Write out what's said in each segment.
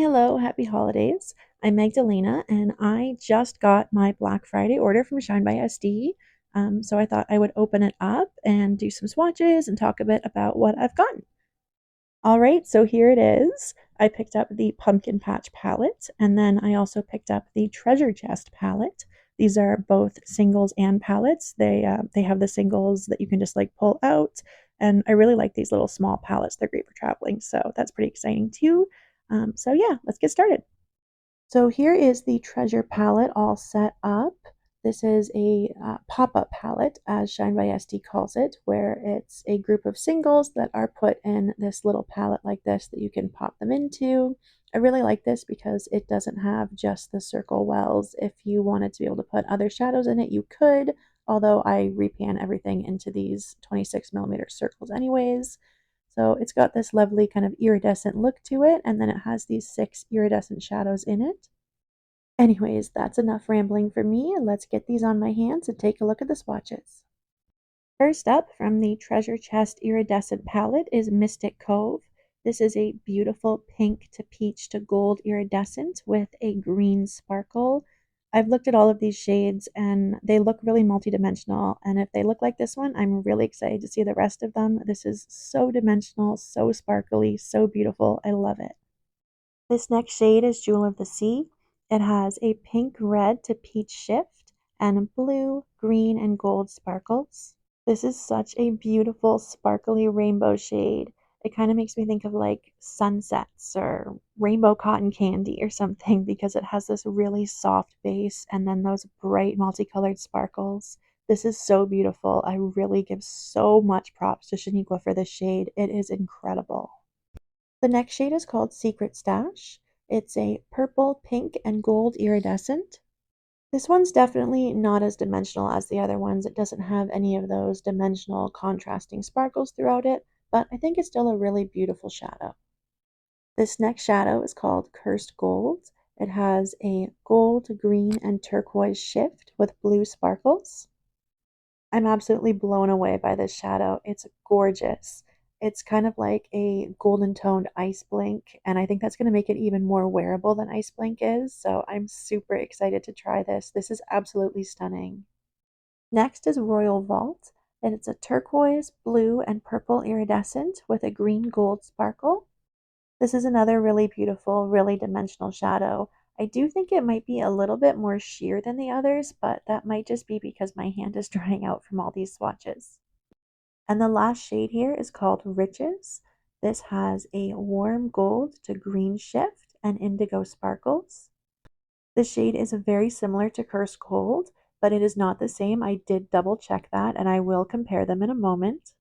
Hello, happy holidays. I'm Magdalena, and I just got my Black Friday order from ShinebySD. So I thought I would open it up and do some swatches and talk a bit about what I've gotten. All right, so here it is. I picked up the Pumpkin Patch palette, and then I also picked up the Treasure Chest palette. These are both singles and palettes. They have the singles that you can just like pull out, and I really like these little small palettes. They're great for traveling, so that's pretty exciting too. So yeah, let's get started. So here is the treasure palette all set up. This is a pop-up palette, as Shine by SD calls it, where it's a group of singles that are put in this little palette like this that you can pop them into. I really like this because it doesn't have just the circle wells. If you wanted to be able to put other shadows in it, you could, although I repan everything into these 26mm circles anyways. So it's got this lovely kind of iridescent look to it, and then it has these 6 iridescent shadows in it. Anyways, that's enough rambling for me. Let's get these on my hands and take a look at the swatches. First up, from the Treasure Chest Iridescent palette is Mystic Cove. This is a beautiful pink to peach to gold iridescent with a green sparkle. I've looked at all of these shades and they look really multidimensional. And if they look like this one, I'm really excited to see the rest of them. This is so dimensional, so sparkly, so beautiful. I love it. This next shade is Jewel of the Sea. It has a pink red to peach shift and blue, green, and gold sparkles. This is such a beautiful, sparkly rainbow shade. It kind of makes me think of like sunsets or rainbow cotton candy or something because it has this really soft base and then those bright multicolored sparkles. This is so beautiful. I really give so much props to Shaniqua for this shade. It is incredible. The next shade is called Secret Stash. It's a purple, pink, and gold iridescent. This one's definitely not as dimensional as the other ones. It doesn't have any of those dimensional contrasting sparkles throughout it, but I think it's still a really beautiful shadow. This next shadow is called Cursed Gold. It has a gold, green, and turquoise shift with blue sparkles. I'm absolutely blown away by this shadow. It's gorgeous. It's kind of like a golden toned ice blink, and I think that's going to make it even more wearable than ice blink is. So I'm super excited to try this. This is absolutely stunning. Next is Royal Vault, and it's a turquoise, blue, and purple iridescent with a green gold sparkle. This is another really beautiful, really dimensional shadow. I do think it might be a little bit more sheer than the others, but that might just be because my hand is drying out from all these swatches. And the last shade here is called Riches. This has a warm gold to green shift and indigo sparkles. The shade is very similar to Cursed Gold, but it is not the same. I did double check that and I will compare them in a moment.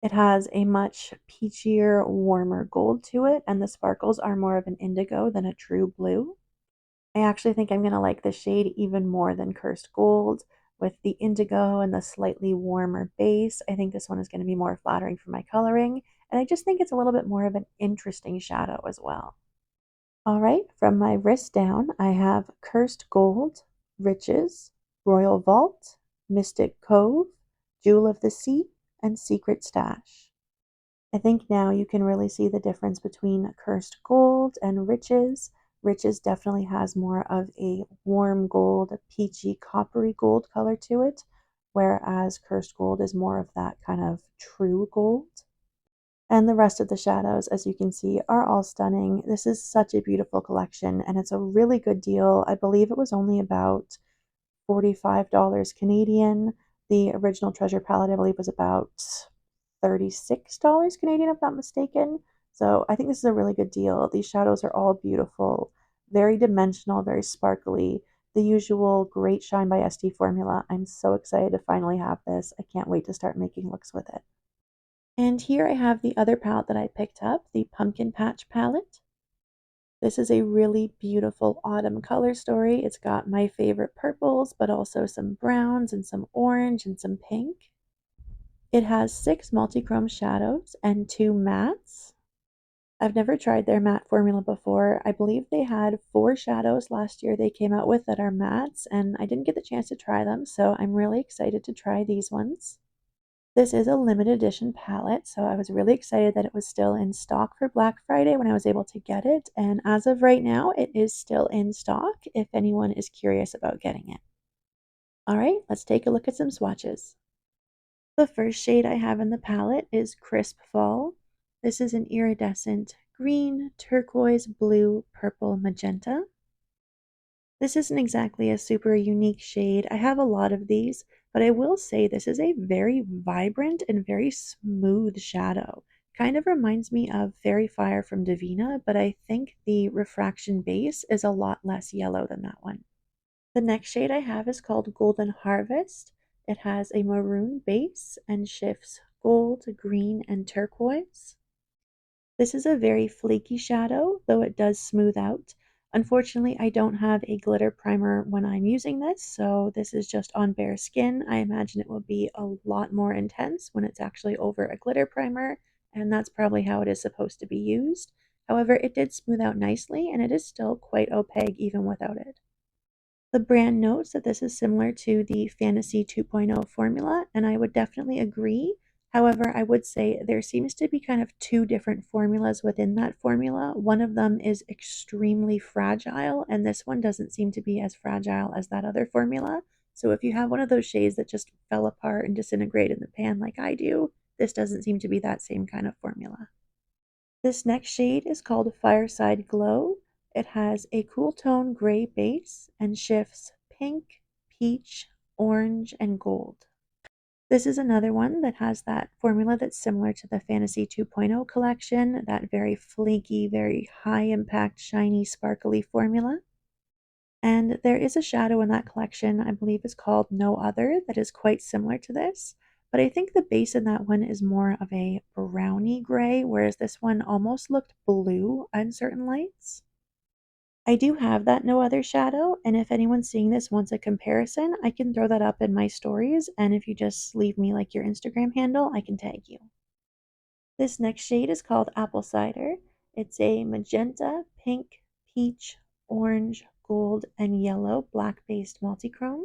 It has a much peachier, warmer gold to it, and the sparkles are more of an indigo than a true blue. I actually think I'm going to like this shade even more than Cursed Gold. With the indigo and the slightly warmer base, I think this one is going to be more flattering for my coloring, and I just think it's a little bit more of an interesting shadow as well. All right, from my wrist down, I have Cursed Gold, Riches, Royal Vault, Mystic Cove, Jewel of the Sea, and Secret Stash. I think now you can really see the difference between Cursed Gold and Riches. Riches definitely has more of a warm gold, peachy, coppery gold color to it, whereas Cursed Gold is more of that kind of true gold. And the rest of the shadows, as you can see, are all stunning. This is such a beautiful collection, and it's a really good deal. I believe it was only about $45 Canadian. The original Treasure palette, I believe, was about $36 Canadian, if not mistaken. So I think this is a really good deal. These shadows are all beautiful, very dimensional, very sparkly. The usual great Shine by SD formula. I'm so excited to finally have this. I can't wait to start making looks with it. And here I have the other palette that I picked up, the Pumpkin Patch palette. This is a really beautiful autumn color story. It's got my favorite purples, but also some browns and some orange and some pink. It has 6 multi-chrome shadows and 2 mattes. I've never tried their matte formula before. I believe they had 4 shadows last year they came out with that are mattes, and I didn't get the chance to try them, so I'm really excited to try these ones. This is a limited edition palette, so I was really excited that it was still in stock for Black Friday when I was able to get it, and as of right now, it is still in stock if anyone is curious about getting it. All right, let's take a look at some swatches. The first shade I have in the palette is Crisp Fall. This is an iridescent green, turquoise, blue, purple, magenta. This isn't exactly a super unique shade. I have a lot of these, but I will say this is a very vibrant and very smooth shadow. Kind of reminds me of Fairy Fire from Davina, but I think the refraction base is a lot less yellow than that one. The next shade I have is called Golden Harvest. It has a maroon base and shifts gold, green, and turquoise. This is a very flaky shadow, though it does smooth out. Unfortunately, I don't have a glitter primer when I'm using this, so this is just on bare skin. I imagine it will be a lot more intense when it's actually over a glitter primer, and that's probably how it is supposed to be used. However, it did smooth out nicely, and it is still quite opaque even without it. The brand notes that this is similar to the Fantasy 2.0 formula, and I would definitely agree. However, I would say there seems to be kind of two different formulas within that formula. One of them is extremely fragile, and this one doesn't seem to be as fragile as that other formula. So if you have one of those shades that just fell apart and disintegrated in the pan like I do, this doesn't seem to be that same kind of formula. This next shade is called Fireside Glow. It has a cool tone gray base and shifts pink, peach, orange, and gold. This is another one that has that formula that's similar to the Fantasy 2.0 collection, that very flaky, very high impact, shiny, sparkly formula. And there is a shadow in that collection, I believe is called No Other, that is quite similar to this. But I think the base in that one is more of a browny gray, whereas this one almost looked blue on certain lights. I do have that No Other shadow, and if anyone seeing this wants a comparison, I can throw that up in my stories, and if you just leave me like your Instagram handle, I can tag you. This next shade is called Apple Cider. It's a magenta, pink, peach, orange, gold, and yellow black-based multichrome.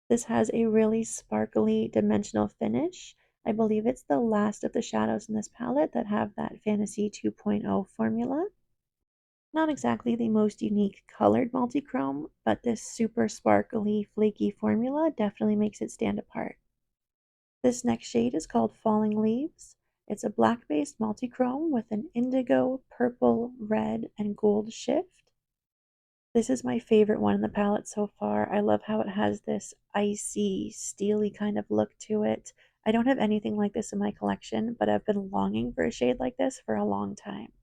This has a really sparkly dimensional finish. I believe it's the last of the shadows in this palette that have that Fantasy 2.0 formula. Not exactly the most unique colored multichrome, but this super sparkly, flaky formula definitely makes it stand apart. This next shade is called Falling Leaves. It's a black-based multichrome with an indigo, purple, red, and gold shift. This is my favorite one in the palette so far. I love how it has this icy, steely kind of look to it. I don't have anything like this in my collection, but I've been longing for a shade like this for a long time.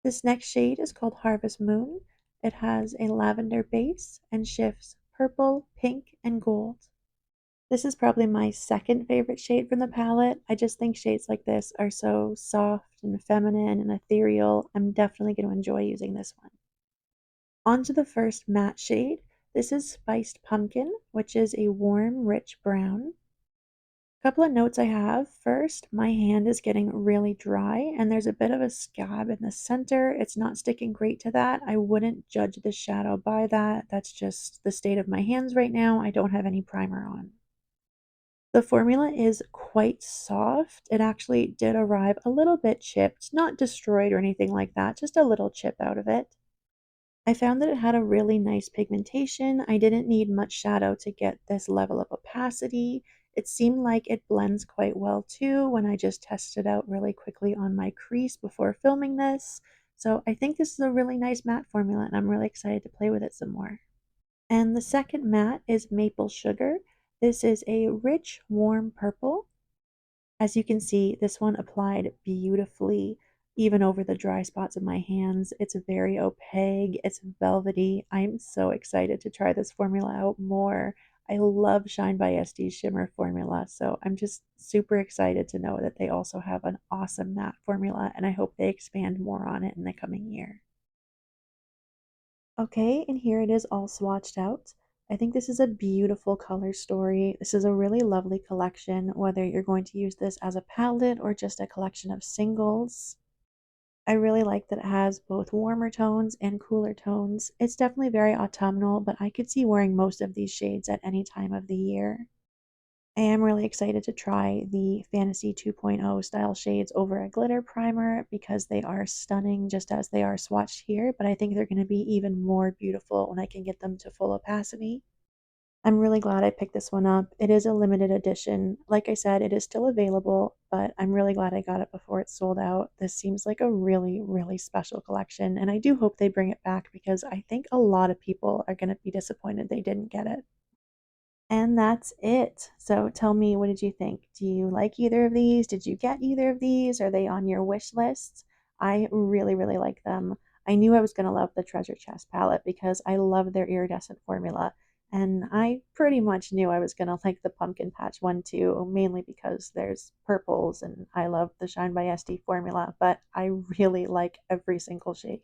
This next shade is called Harvest Moon. It has a lavender base and shifts purple, pink, and gold. This is probably my second favorite shade from the palette. I just think shades like this are so soft and feminine and ethereal. I'm definitely going to enjoy using this one. On to the first matte shade. This is Spiced Pumpkin, which is a warm, rich brown. Couple of notes I have. First, my hand is getting really dry and there's a bit of a scab in the center. It's not sticking great to that. I wouldn't judge the shadow by that. That's just the state of my hands right now. I don't have any primer on. The formula is quite soft. It actually did arrive a little bit chipped, not destroyed or anything like that, just a little chip out of it. I found that it had a really nice pigmentation. I didn't need much shadow to get this level of opacity. It seemed like it blends quite well too when I just tested it out really quickly on my crease before filming this. So I think this is a really nice matte formula and I'm really excited to play with it some more. And the second matte is Maple Sugar. This is a rich, warm purple. As you can see, this one applied beautifully even over the dry spots of my hands. It's very opaque, it's velvety. I'm so excited to try this formula out more. I love ShinebySD's shimmer formula, so I'm just super excited to know that they also have an awesome matte formula, and I hope they expand more on it in the coming year. Okay, and here it is all swatched out. I think this is a beautiful color story. This is a really lovely collection, whether you're going to use this as a palette or just a collection of singles. I really like that it has both warmer tones and cooler tones. It's definitely very autumnal, but I could see wearing most of these shades at any time of the year. I am really excited to try the Fantasy 2.0 style shades over a glitter primer because they are stunning just as they are swatched here, but I think they're going to be even more beautiful when I can get them to full opacity. I'm really glad I picked this one up. It is a limited edition. Like I said, it is still available, but I'm really glad I got it before it sold out. This seems like a really, really special collection, and I do hope they bring it back because I think a lot of people are going to be disappointed they didn't get it. And that's it. So tell me, what did you think? Do you like either of these? Did you get either of these? Are they on your wish list? I really, really like them. I knew I was going to love the Treasure Chest palette because I love their iridescent formula. And I pretty much knew I was going to like the Pumpkin Patch one too, mainly because there's purples and I love the Shine by SD formula, but I really like every single shade.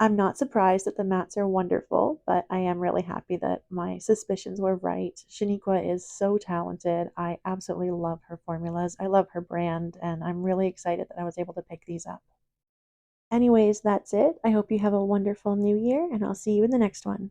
I'm not surprised that the mats are wonderful, but I am really happy that my suspicions were right. Shaniqua is so talented. I absolutely love her formulas. I love her brand, and I'm really excited that I was able to pick these up. Anyways, that's it. I hope you have a wonderful new year, and I'll see you in the next one.